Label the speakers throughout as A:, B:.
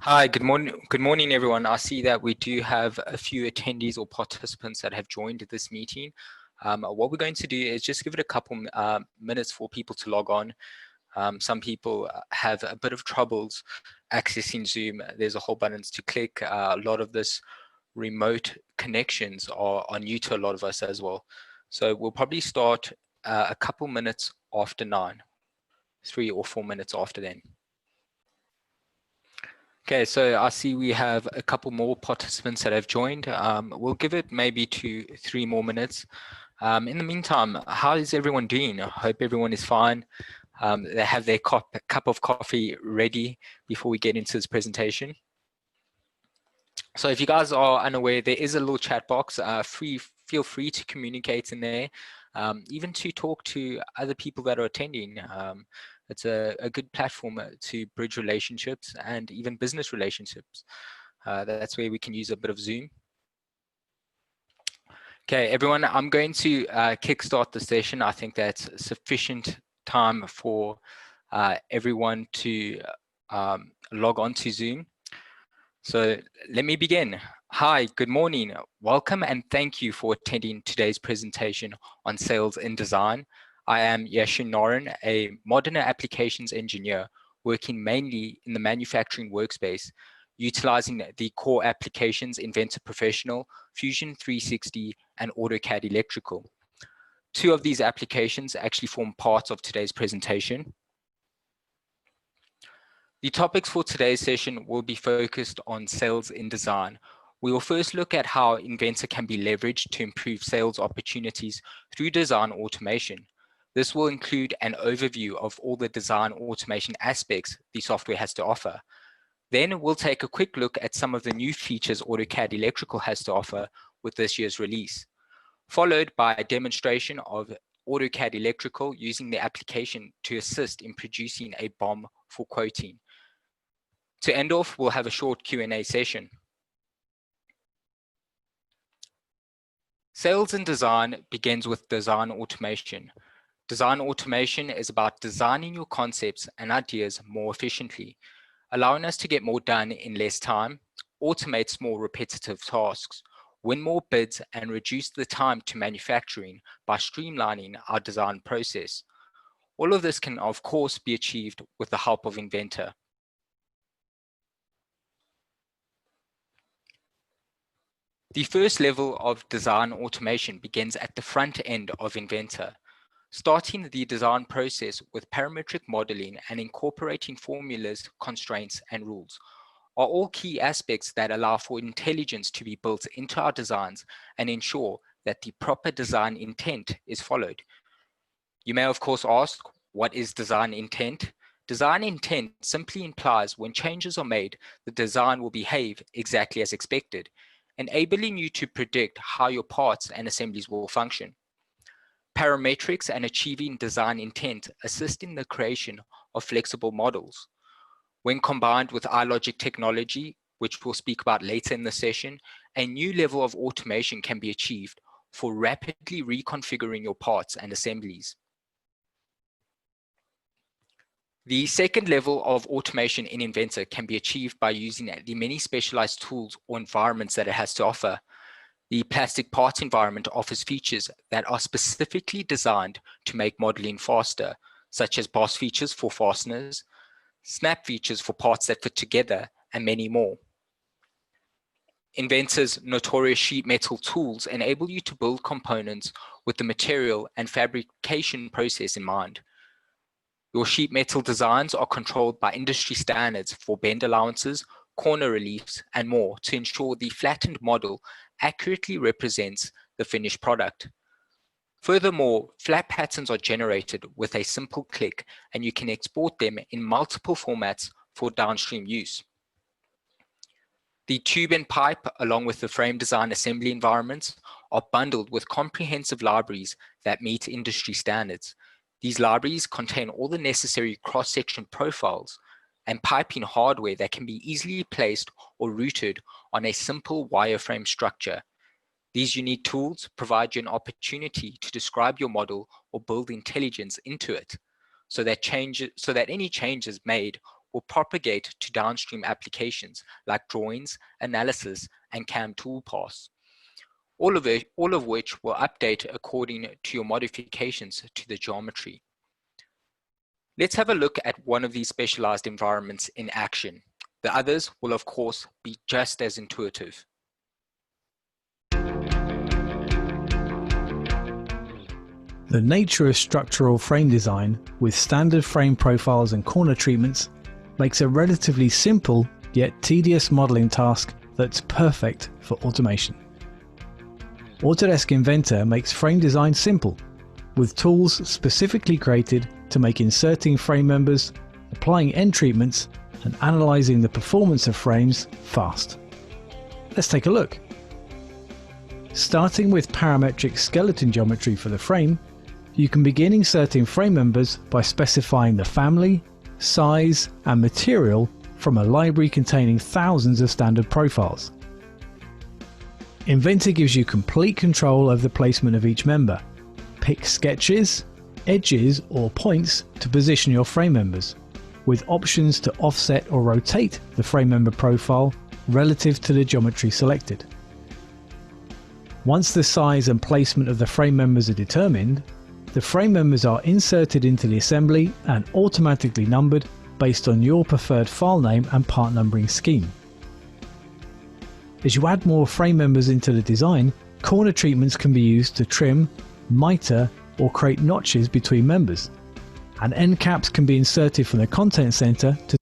A: Hi, good morning. Good morning, everyone. I see that we do have a few attendees or participants that have joined this meeting. What we're going to do is just give it a couple minutes for people to log on. Some people have a bit of troubles accessing Zoom. There's a whole buttons to click. A lot of this remote connections are new to a lot of us as well. So we'll probably start a couple minutes after 9, 3 or 4 minutes after then. Okay, so I see we have a couple more participants that have joined. We'll give it maybe 2-3 more minutes. In the meantime, how is everyone doing? I hope everyone is fine. They have their cup of coffee ready before we get into this presentation. So if you guys are unaware, there is a little chat box. Feel free to communicate in there, even to talk to other people that are attending. It's a good platform to bridge relationships and even business relationships. That's where we can use a bit of Zoom. Okay, everyone, I'm going to kickstart the session. I think that's sufficient time for everyone to log on to Zoom. So let me begin. Hi, good morning. Welcome and thank you for attending today's presentation on sales in design. I am Yashin Noren, a Modena applications engineer working mainly in the manufacturing workspace, utilizing the core applications Inventor Professional, Fusion 360, and Autocad Electrical. Two of these applications actually form part of today's presentation. The topics for today's session will be focused on sales in design. We will first look at how Inventor can be leveraged to improve sales opportunities through design automation. This will include an overview of all the design automation aspects the software has to offer. Then we'll take a quick look at some of the new features AutoCAD Electrical has to offer with this year's release, followed by a demonstration of AutoCAD Electrical using the application to assist in producing a BOM for quoting. To end off, we'll have a short Q&A session. Sales in design begins with design automation. Design automation is about designing your concepts and ideas more efficiently, allowing us to get more done in less time, automate small repetitive tasks, win more bids, and reduce the time to manufacturing by streamlining our design process. All of this can, of course, be achieved with the help of Inventor. The first level of design automation begins at the front end of Inventor, starting the design process with parametric modeling and incorporating formulas, constraints, and rules are all key aspects that allow for intelligence to be built into our designs and ensure that the proper design intent is followed. You may, of course, ask, what is design intent? Design intent simply implies when changes are made, the design will behave exactly as expected, enabling you to predict how your parts and assemblies will function. Parametrics and achieving design intent assist in the creation of flexible models. When combined with iLogic technology, which we'll speak about later in the session, a new level of automation can be achieved for rapidly reconfiguring your parts and assemblies. The second level of automation in Inventor can be achieved by using the many specialized tools or environments that it has to offer. The plastic parts environment offers features that are specifically designed to make modeling faster, such as boss features for fasteners, snap features for parts that fit together, and many more. Inventor's notorious sheet metal tools enable you to build components with the material and fabrication process in mind. Your sheet metal designs are controlled by industry standards for bend allowances, corner reliefs, and more to ensure the flattened model accurately represents the finished product. Furthermore, flat patterns are generated with a simple click, and you can export them in multiple formats for downstream use. The tube and pipe, along with the frame design assembly environments, are bundled with comprehensive libraries that meet industry standards. These libraries contain all the necessary cross-section profiles and piping hardware that can be easily placed or routed on a simple wireframe structure. These unique tools provide you an opportunity to describe your model or build intelligence into it so that any changes made will propagate to downstream applications like drawings, analysis, and CAM toolpaths, all of which will update according to your modifications to the geometry. Let's have a look at one of these specialized environments in action. The others will, of course, be just as intuitive.
B: The nature of structural frame design with standard frame profiles and corner treatments makes a relatively simple yet tedious modeling task that's perfect for automation. Autodesk Inventor makes frame design simple, with tools specifically created to make inserting frame members, applying end treatments, and analyzing the performance of frames fast. Let's take a look. Starting with parametric skeleton geometry for the frame, you can begin inserting frame members by specifying the family, size, and material from a library containing thousands of standard profiles. Inventor gives you complete control over the placement of each member. Pick sketches, edges, or points to position your frame members, with options to offset or rotate the frame member profile relative to the geometry selected. Once the size and placement of the frame members are determined, the frame members are inserted into the assembly and automatically numbered based on your preferred file name and part numbering scheme. As you add more frame members into the design, corner treatments can be used to trim, miter, or create notches between members, and end caps can be inserted from the content center to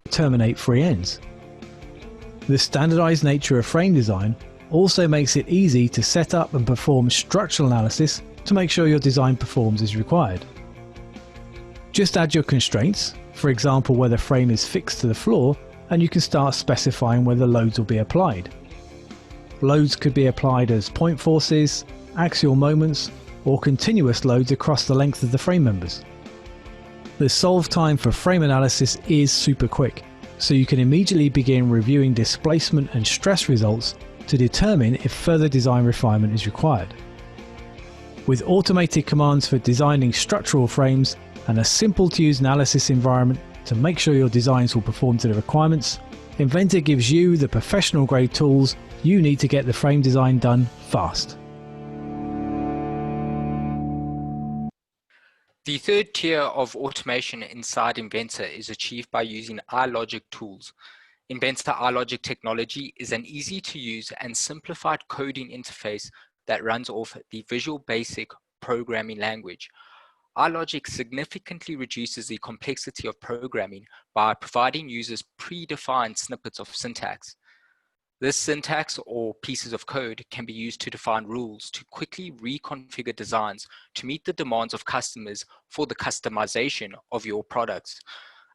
B: terminate free ends. The standardized nature of frame design also makes it easy to set up and perform structural analysis to make sure your design performs as required. Just add your constraints, for example where the frame is fixed to the floor, and you can start specifying where the loads will be applied. Loads could be applied as point forces, axial moments, or continuous loads across the length of the frame members. The solve time for frame analysis is super quick, so you can immediately begin reviewing displacement and stress results to determine if further design refinement is required. With automated commands for designing structural frames and a simple to use analysis environment to make sure your designs will perform to the requirements, Inventor gives you the professional grade tools you need to get the frame design done fast.
A: The third tier of automation inside Inventor is achieved by using iLogic tools. Inventor iLogic technology is an easy to use and simplified coding interface that runs off the Visual Basic programming language. iLogic significantly reduces the complexity of programming by providing users predefined snippets of syntax. This syntax or pieces of code can be used to define rules to quickly reconfigure designs to meet the demands of customers for the customization of your products,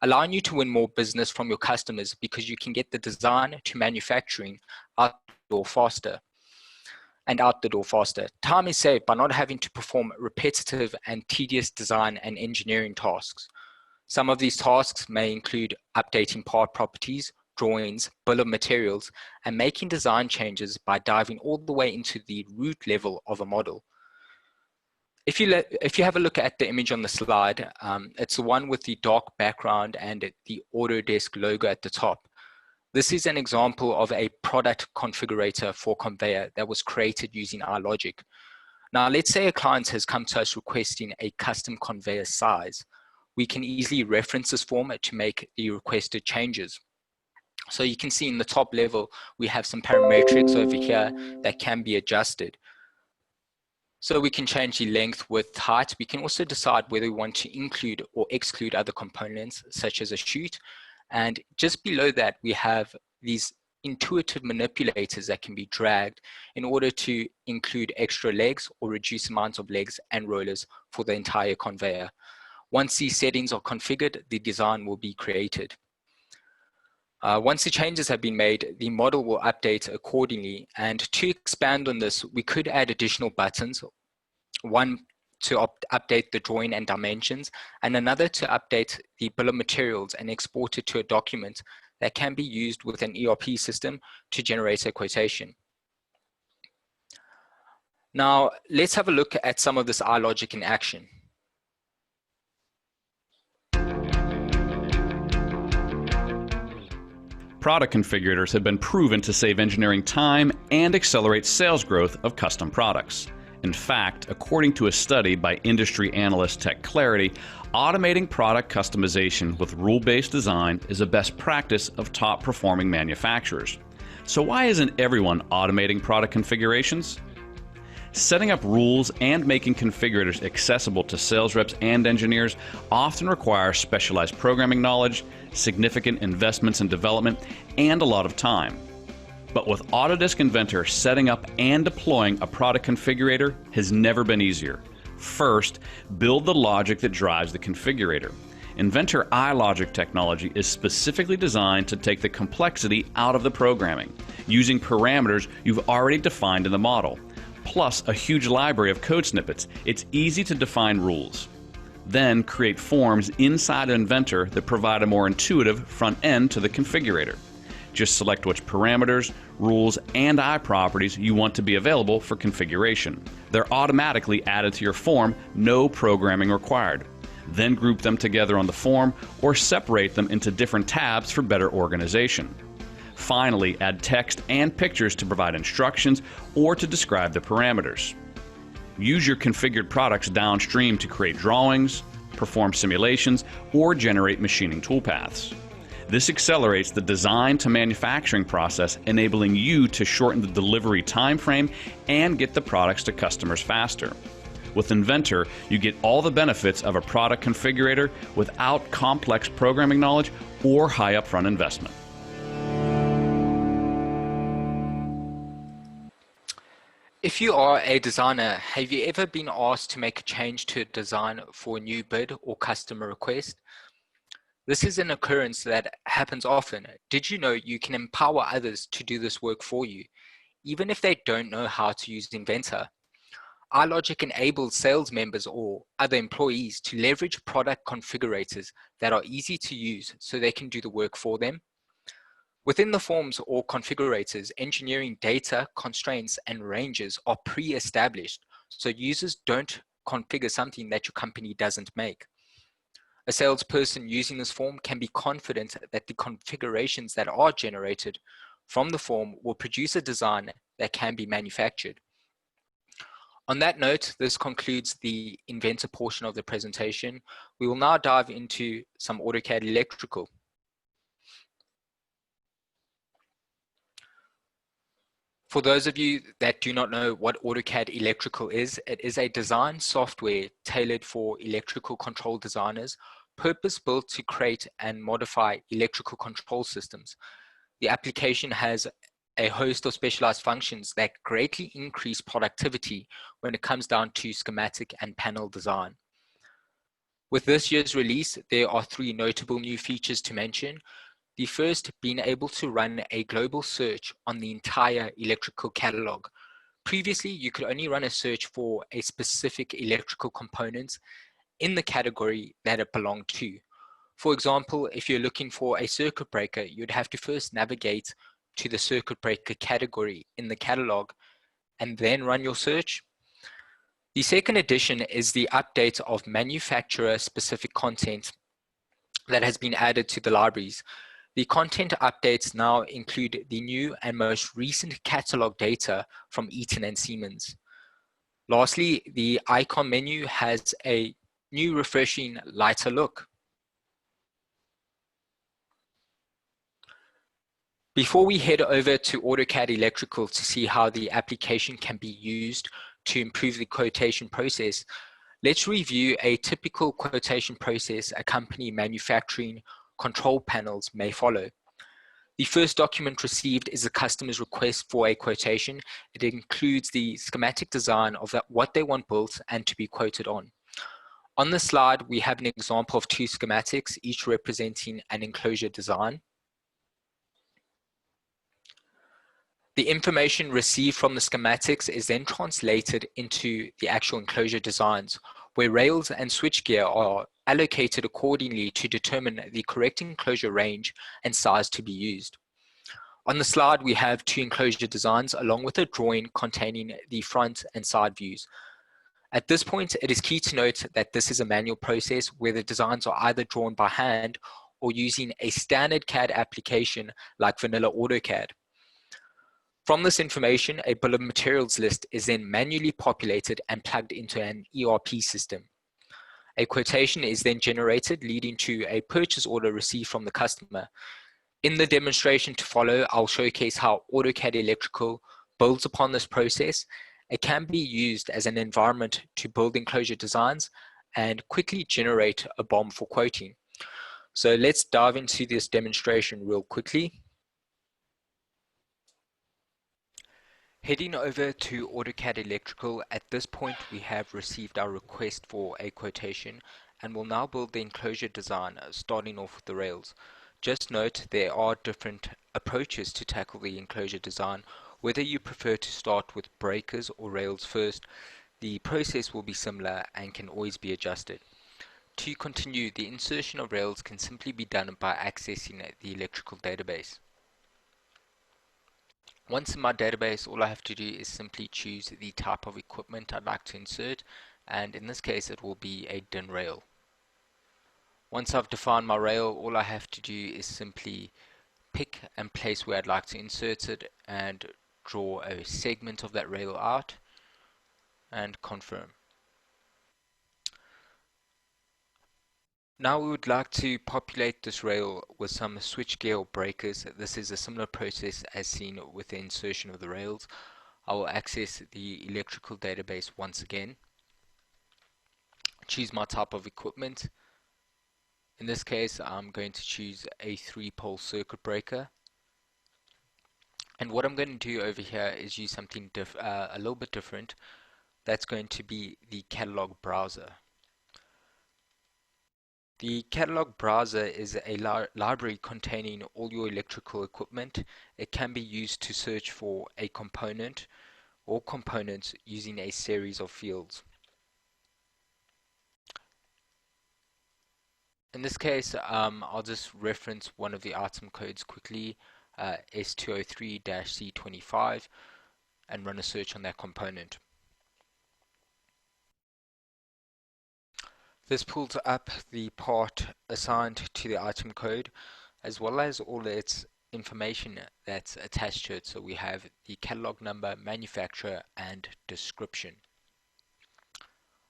A: allowing you to win more business from your customers because you can get the design to manufacturing out the door faster. Time is saved by not having to perform repetitive and tedious design and engineering tasks. Some of these tasks may include updating part properties, drawings, bill of materials, and making design changes by diving all the way into the root level of a model. If you have a look at the image on the slide, it's the one with the dark background and the Autodesk logo at the top. This is an example of a product configurator for Conveyor that was created using iLogic. Now, let's say a client has come to us requesting a custom conveyor size. We can easily reference this form to make the requested changes. So you can see in the top level, we have some parametrics over here that can be adjusted. So we can change the length, width, height. We can also decide whether we want to include or exclude other components, such as a chute. And just below that, we have these intuitive manipulators that can be dragged in order to include extra legs or reduce amounts of legs and rollers for the entire conveyor. Once these settings are configured, the design will be created. Once the changes have been made, the model will update accordingly. And to expand on this, we could add additional buttons, one to update the drawing and dimensions, and another to update the bill of materials and export it to a document that can be used with an ERP system to generate a quotation. Now, let's have a look at some of this iLogic in action.
C: Product configurators have been proven to save engineering time and accelerate sales growth of custom products. In fact, according to a study by industry analyst Tech Clarity, automating product customization with rule-based design is a best practice of top-performing manufacturers. So why isn't everyone automating product configurations? Setting up rules and making configurators accessible to sales reps and engineers often requires specialized programming knowledge, significant investments in development, and a lot of time. But with Autodesk Inventor, setting up and deploying a product configurator has never been easier. First, build the logic that drives the configurator. Inventor iLogic technology is specifically designed to take the complexity out of the programming, using parameters you've already defined in the model. Plus a huge library of code snippets, it's easy to define rules. Then create forms inside Inventor that provide a more intuitive front end to the configurator. Just select which parameters, rules, and iProperties you want to be available for configuration. They're automatically added to your form, no programming required. Then group them together on the form or separate them into different tabs for better organization. Finally, add text and pictures to provide instructions or to describe the parameters. Use your configured products downstream to create drawings, perform simulations, or generate machining toolpaths. This accelerates the design to manufacturing process, enabling you to shorten the delivery time frame and get the products to customers faster. With Inventor, you get all the benefits of a product configurator without complex programming knowledge or high upfront investment.
A: If you are a designer, have you ever been asked to make a change to a design for a new bid or customer request? This is an occurrence that happens often. Did you know you can empower others to do this work for you, even if they don't know how to use Inventor? iLogic enables sales members or other employees to leverage product configurators that are easy to use so they can do the work for them. Within the forms or configurators, engineering data, constraints, and ranges are pre-established, so users don't configure something that your company doesn't make. A salesperson using this form can be confident that the configurations that are generated from the form will produce a design that can be manufactured. On that note, this concludes the Inventor portion of the presentation. We will now dive into some Autocad Electrical. For those of you that do not know what Autocad Electrical is, it is a design software tailored for electrical control designers, purpose-built to create and modify electrical control systems. The application has a host of specialized functions that greatly increase productivity when it comes down to schematic and panel design. With this year's release, there are 3 notable new features to mention. The first being able to run a global search on the entire electrical catalog. Previously, you could only run a search for a specific electrical component in the category that it belonged to. For example, if you're looking for a circuit breaker, you'd have to first navigate to the circuit breaker category in the catalog and then run your search. The second addition is the update of manufacturer-specific content that has been added to the libraries. The content updates now include the new and most recent catalog data from Eaton and Siemens. Lastly, the icon menu has a new, refreshing, lighter look. Before we head over to Autocad Electrical to see how the application can be used to improve the quotation process, let's review a typical quotation process a company manufacturing control panels may follow. The first document received is the customer's request for a quotation. It includes the schematic design of what they want built and to be quoted on. On this slide, we have an example of 2 schematics, each representing an enclosure design. The information received from the schematics is then translated into the actual enclosure designs, where rails and switchgear are allocated accordingly to determine the correct enclosure range and size to be used. On the slide, we have 2 enclosure designs along with a drawing containing the front and side views. At this point, it is key to note that this is a manual process where the designs are either drawn by hand or using a standard CAD application like vanilla AutoCAD. From this information, a bill of materials list is then manually populated and plugged into an ERP system. A quotation is then generated, leading to a purchase order received from the customer. In the demonstration to follow, I'll showcase how Autocad Electrical builds upon this process. It can be used as an environment to build enclosure designs and quickly generate a BOM for quoting. So let's dive into this demonstration real quickly. Heading over to Autocad Electrical, at this point we have received our request for a quotation and will now build the enclosure design starting off with the rails. Just note there are different approaches to tackle the enclosure design. Whether you prefer to start with breakers or rails first, the process will be similar and can always be adjusted. To continue, the insertion of rails can simply be done by accessing the electrical database. Once in my database, all I have to do is simply choose the type of equipment I'd like to insert, and in this case it will be a DIN rail. Once I've defined my rail, all I have to do is simply pick and place where I'd like to insert it and draw a segment of that rail out and confirm. Now we would like to populate this rail with some switchgear or breakers. This is a similar process as seen with the insertion of the rails. I will access the electrical database once again, choose my type of equipment. In this case, I'm going to choose a 3-pole circuit breaker. And what I'm going to do over here is use something a little bit different. That's going to be the catalog browser. The catalog browser is a library containing all your electrical equipment. It can be used to search for a component or components using a series of fields. In this case, I'll just reference one of the item codes quickly, S203-C25, and run a search on that component. This pulls up the part assigned to the item code, as well as all its information that's attached to it. So we have the catalog number, manufacturer, and description.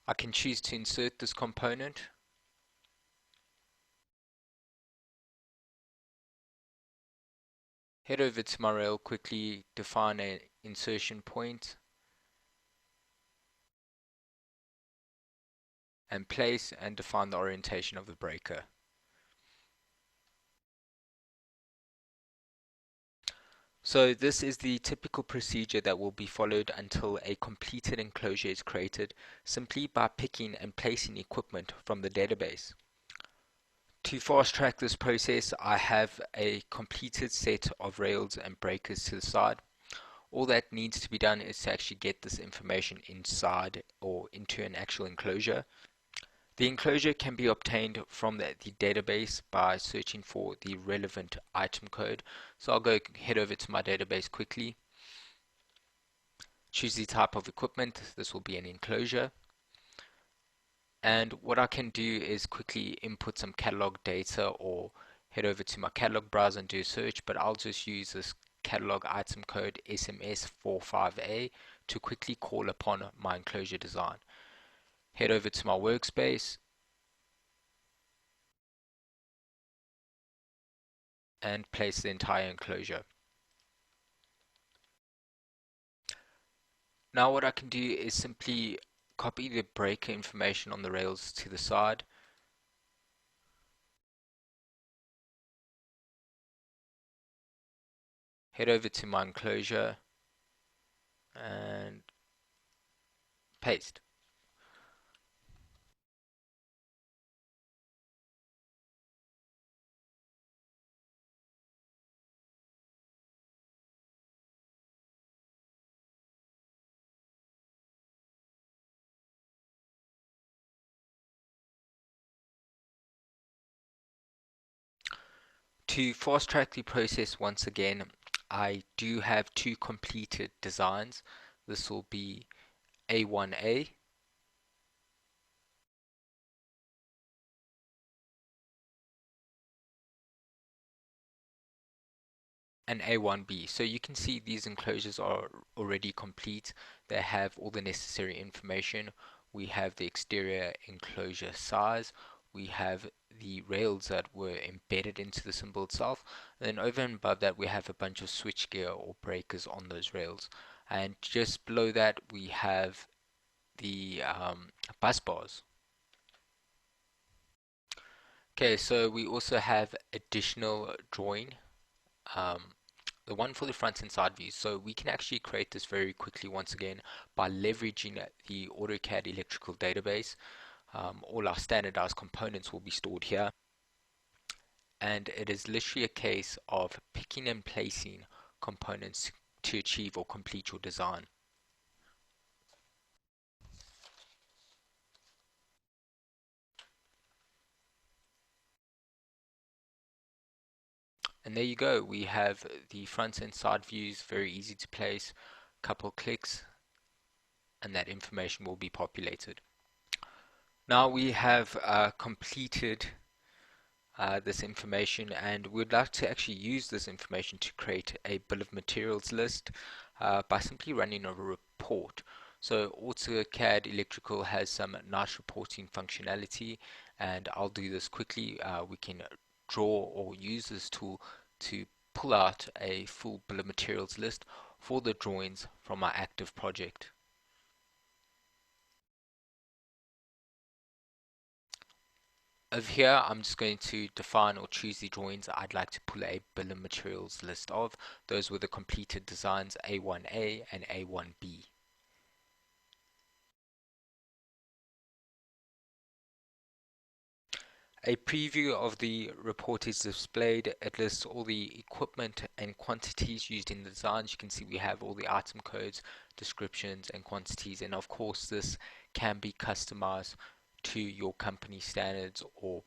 A: I can choose to insert this component. Head over to my rail, quickly define an insertion point, and place and define the orientation of the breaker. So this is the typical procedure that will be followed until a completed enclosure is created, simply by picking and placing equipment from the database. To fast track this process, I have a completed set of rails and breakers to the side. All that needs to be done is to actually get this information inside or into an actual enclosure. The enclosure can be obtained from the database by searching for the relevant item code. So I'll head over to my database quickly, choose the type of equipment. This will be an enclosure. And what I can do is quickly input some catalog data or head over to my catalog browser and do a search, but I'll just use this catalog item code SMS45A to quickly call upon my enclosure design. Head over to my workspace and place the entire enclosure. Now what I can do is simply copy the breaker information on the rails to the side, head over to my enclosure and paste. To fast track the process once again, I do have 2 completed designs. This will be A1A and A1B. So you can see these enclosures are already complete. They have all the necessary information. We have the exterior enclosure size. We have the rails that were embedded into the symbol itself. And then over and above that, we have a bunch of switchgear or breakers on those rails. And just below that, we have the bus bars. Okay, so we also have additional drawing. Um, the one for the front and side views. So we can actually create this very quickly once again by leveraging the Autocad Electrical database. All our standardized components will be stored here, and it is literally a case of picking and placing components to achieve or complete your design. And there you go, we have the front and side views, very easy to place, couple clicks and that information will be populated. Now we have completed this information, and we'd like to actually use this information to create a bill of materials list by simply running a report. So AutoCAD Electrical has some nice reporting functionality, and I'll do this quickly. We can draw or use this tool to pull out a full bill of materials list for the drawings from our active project. Over here, I'm just going to define or choose the drawings I'd like to pull a bill of materials list of. Those were the completed designs A1A and A1B. A preview of the report is displayed. It lists all the equipment and quantities used in the designs. You can see we have all the item codes, descriptions, and quantities. And of course, this can be customized to your company standards or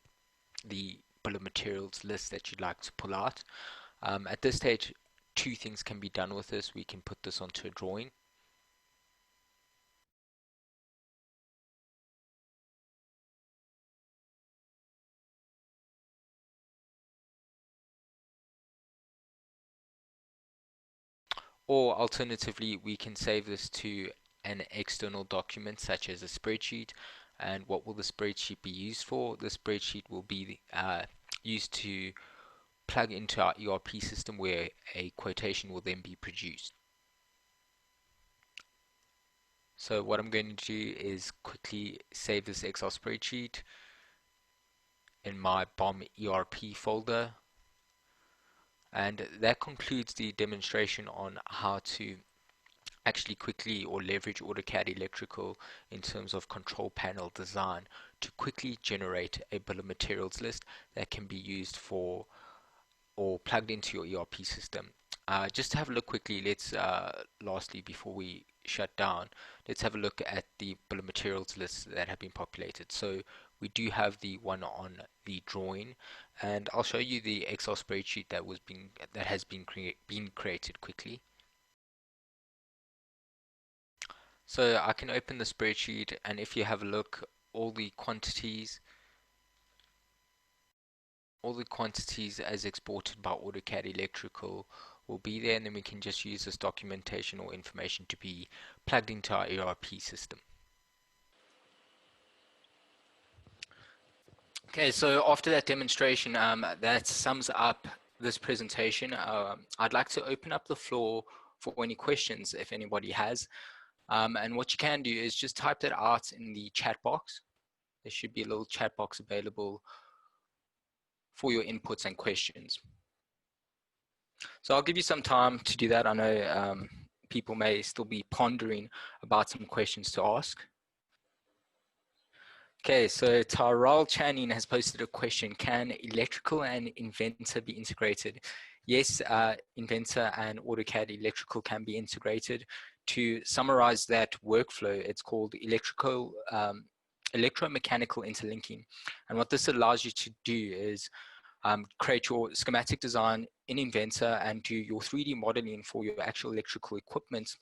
A: the bill of materials list that you'd like to pull out. At this stage, two things can be done with this. We can put this onto a drawing, or alternatively, we can save this to an external document such as a spreadsheet. And what will the spreadsheet be used for? The spreadsheet will be used to plug into our ERP system, where a quotation will then be produced. So what I'm going to do is quickly save this Excel spreadsheet in my BOM ERP folder, and that concludes the demonstration on how to actually quickly or leverage AutoCAD Electrical in terms of control panel design to quickly generate a bill of materials list that can be used for or plugged into your ERP system. Just to have a look quickly, let's lastly, before we shut down, let's have a look at the bill of materials lists that have been populated. So we do have the one on the drawing, and I'll show you the Excel spreadsheet that has been created quickly. So I can open the spreadsheet, and if you have a look, all the quantities as exported by AutoCAD Electrical will be there, and then we can just use this documentation or information to be plugged into our ERP system. Okay, so after that demonstration, that sums up this presentation. I'd like to open up the floor for any questions if anybody has. And what you can do is just type that out in the chat box. There should be a little chat box available for your inputs and questions. So I'll give you some time to do that. I know people may still be pondering about some questions to ask. Okay, so Tyrell Channing has posted a question. Can Electrical and Inventor be integrated? Yes, Inventor and AutoCAD Electrical can be integrated. To summarize that workflow, it's called electromechanical interlinking. And what this allows you to do is create your schematic design in Inventor and do your 3D modeling for your actual electrical equipment.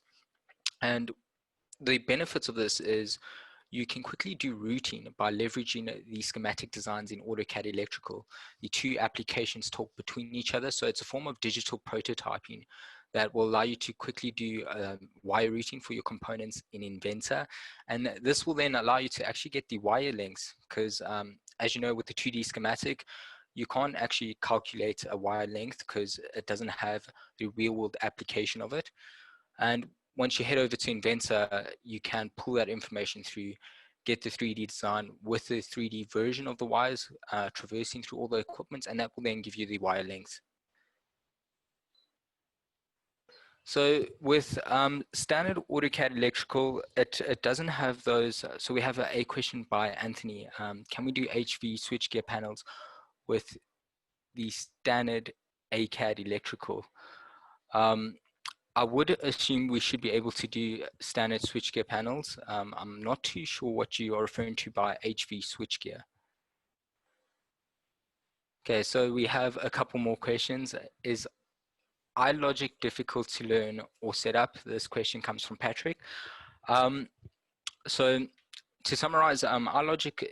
A: And the benefits of this is you can quickly do routing by leveraging the schematic designs in Autocad Electrical. The two applications talk between each other, so it's a form of digital prototyping that will allow you to quickly do wire routing for your components in Inventor. And this will then allow you to actually get the wire lengths, because as you know, with the 2D schematic, you can't actually calculate a wire length because it doesn't have the real world application of it. And once you head over to Inventor, you can pull that information through, get the 3D design with the 3D version of the wires traversing through all the equipment, and that will then give you the wire length. So with standard Autocad Electrical, it doesn't have those. So we have a question by Anthony. Can we do HV switchgear panels with the standard ACAD Electrical? I would assume we should be able to do standard switchgear panels. I'm not too sure what you are referring to by HV switchgear. Okay, so we have a couple more questions. Is iLogic difficult to learn or set up? This question comes from Patrick. So to summarize, iLogic,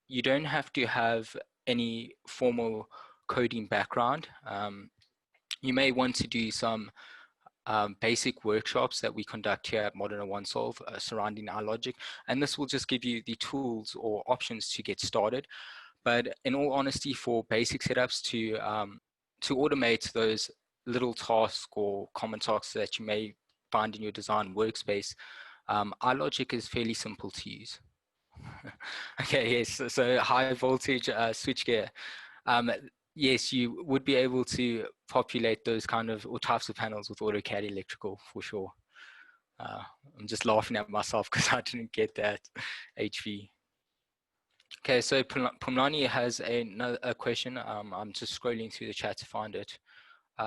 A: you don't have to have any formal coding background. You may want to do some basic workshops that we conduct here at Modena OneSolve surrounding iLogic, and this will just give you the tools or options to get started. But in all honesty, for basic setups to automate those little tasks or common tasks that you may find in your design workspace, iLogic is fairly simple to use. Okay, yes, so high voltage switchgear. Yes, you would be able to populate those kind of or types of panels with AutoCAD Electrical for sure. I'm just laughing at myself because I didn't get that HV. Okay, so Pumlani has a question. I'm just scrolling through the chat to find it.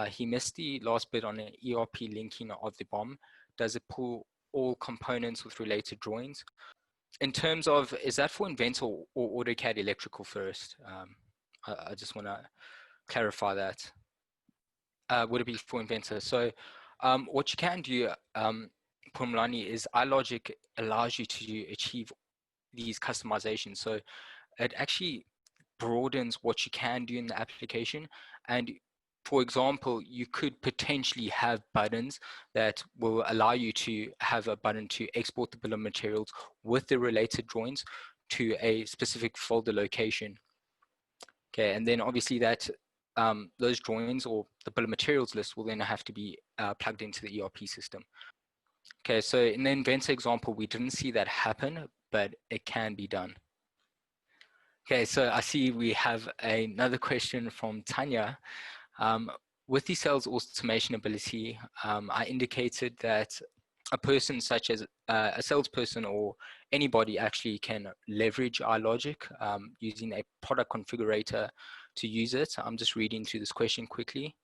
A: He missed the last bit on an ERP linking of the BOM. Does it pull all components with related drawings? In terms of, is that for Inventor or AutoCAD Electrical first? I just want to clarify that. Would it be for Inventor? So what you can do, Pumlani, is iLogic allows you to achieve these customizations. So it actually broadens what you can do in the application. And for example, you could potentially have buttons that will allow you to have a button to export the bill of materials with the related drawings to a specific folder location. Okay, and then obviously that those drawings or the bill of materials list will then have to be plugged into the ERP system. Okay, so in the Inventor example, we didn't see that happen, but it can be done. Okay, so I see we have another question from Tanya. With the sales automation ability, I indicated that a person such as a salesperson or anybody actually can leverage iLogic using a product configurator to use it. I'm just reading through this question quickly.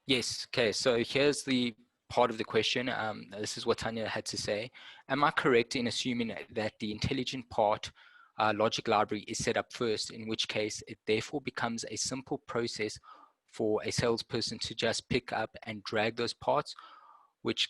A: Yes, okay, so here's the part of the question. This is what Tanya had to say. Am I correct in assuming that the intelligent part logic library is set up first, in which case it therefore becomes a simple process for a salesperson to just pick up and drag those parts, which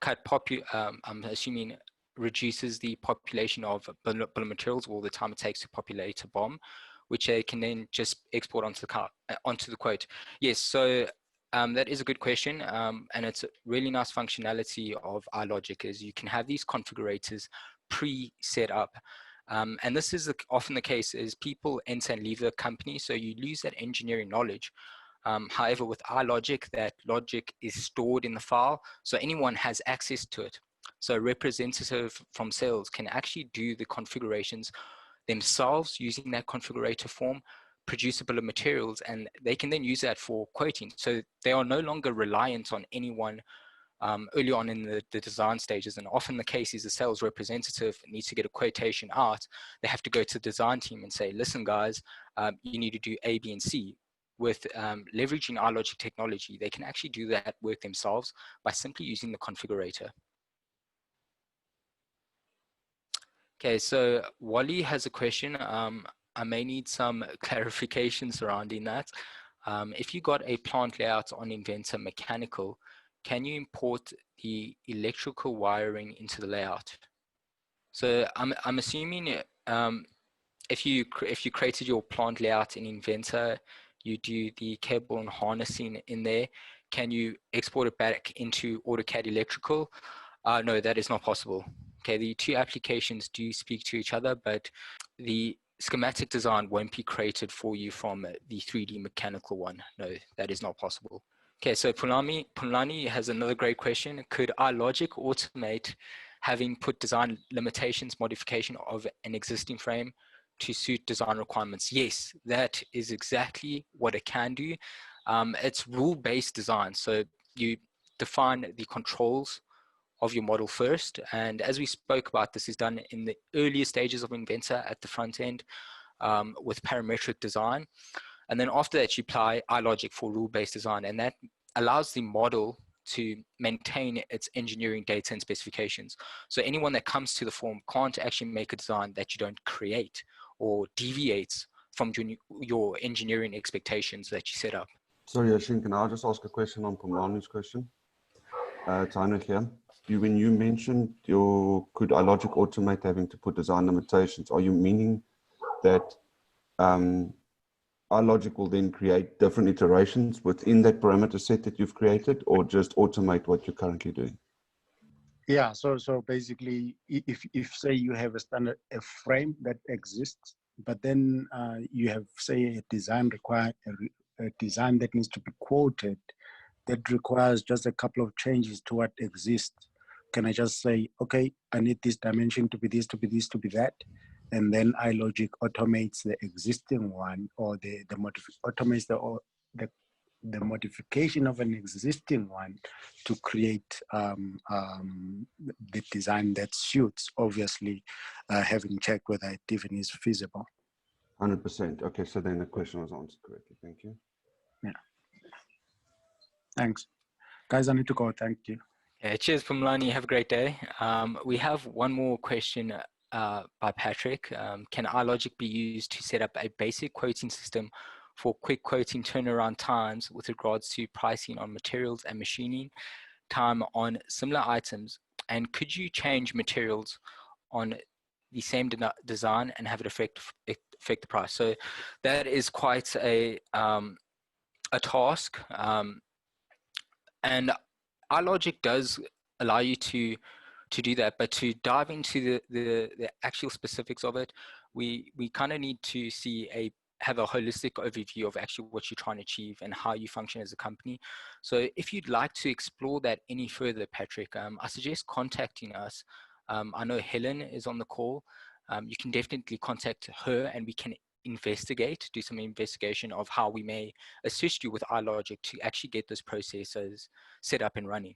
A: I'm assuming reduces the population of bill of materials or the time it takes to populate a BOM, which they can then just export onto the quote. Yes, so that is a good question, and it's a really nice functionality of iLogic is you can have these configurators pre-set up. And this is often the case is people enter and leave the company, so you lose that engineering knowledge. However, with iLogic, that logic is stored in the file, so anyone has access to it. So a representative from sales can actually do the configurations themselves using that configurator form, produce a bill of materials, and they can then use that for quoting. So they are no longer reliant on anyone early on in the design stages. And often the case is a sales representative needs to get a quotation out. They have to go to the design team and say, listen, guys, you need to do A, B, and C. With leveraging iLogic technology, they can actually do that work themselves by simply using the configurator. Okay, so Wally has a question. I may need some clarification surrounding that. If you got a plant layout on Inventor mechanical, can you import the electrical wiring into the layout? So I'm assuming if you created your plant layout in Inventor, you do the cable and harnessing in there. Can you export it back into Autocad Electrical? No, that is not possible. Okay, the two applications do speak to each other, but the schematic design won't be created for you from the 3D mechanical one. No, that is not possible. Okay, so Punlani has another great question. Could iLogic automate having put design limitations modification of an existing frame to suit design requirements? Yes, that is exactly what it can do. It's rule-based design. So you define the controls of your model first. And as we spoke about, this is done in the earlier stages of Inventor at the front end with parametric design. And then after that, you apply iLogic for rule-based design. And that allows the model to maintain its engineering data and specifications. So anyone that comes to the form can't actually make a design that you don't create or deviates from your engineering expectations that you set up.
D: Sorry, Yashin, can I just ask a question on Pomlani's question? It's Heinrich here. When you mentioned could iLogic automate having to put design limitations, are you meaning that iLogic will then create different iterations within that parameter set that you've created, or just automate what you're currently doing?
E: Yeah, so basically, if say you have a frame that exists, but then you have, say, a design a design that needs to be quoted, that requires just a couple of changes to what exists. Can I just say, okay, I need this dimension to be this, to be this, to be that, and then iLogic automates the existing one, or automates the modification of an existing one to create the design that suits, obviously having checked whether it even is feasible.
D: 100%. Okay, so then the question was answered correctly. Thank you.
E: Yeah. Thanks. Guys, I need to go. Thank you.
A: Yeah, cheers, Pumlani. Have a great day. We have one more question by Patrick. Can iLogic be used to set up a basic quoting system for quick quoting turnaround times with regards to pricing on materials and machining time on similar items? And could you change materials on the same design and have it affect the price? So that is quite a task. And iLogic does allow you to do that, but to dive into the actual specifics of it, we kind of need to have a holistic overview of actually what you're trying to achieve and how you function as a company. So if you'd like to explore that any further, Patrick, I suggest contacting us. I know Helen is on the call. You can definitely contact her and we can do some investigation of how we may assist you with iLogic to actually get those processes set up and running.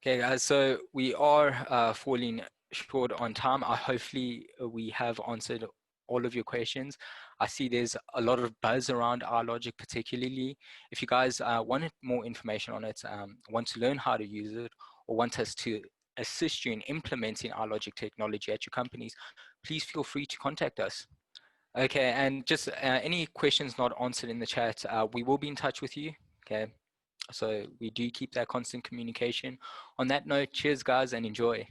A: Okay, guys, so we are falling short on time. Hopefully we have answered all of your questions. I see there's a lot of buzz around iLogic particularly. If you guys wanted more information on it, want to learn how to use it, or want us to assist you in implementing iLogic technology at your companies, please feel free to contact us. Okay, and just any questions not answered in the chat, we will be in touch with you, okay? So we do keep that constant communication. On that note, cheers guys and enjoy.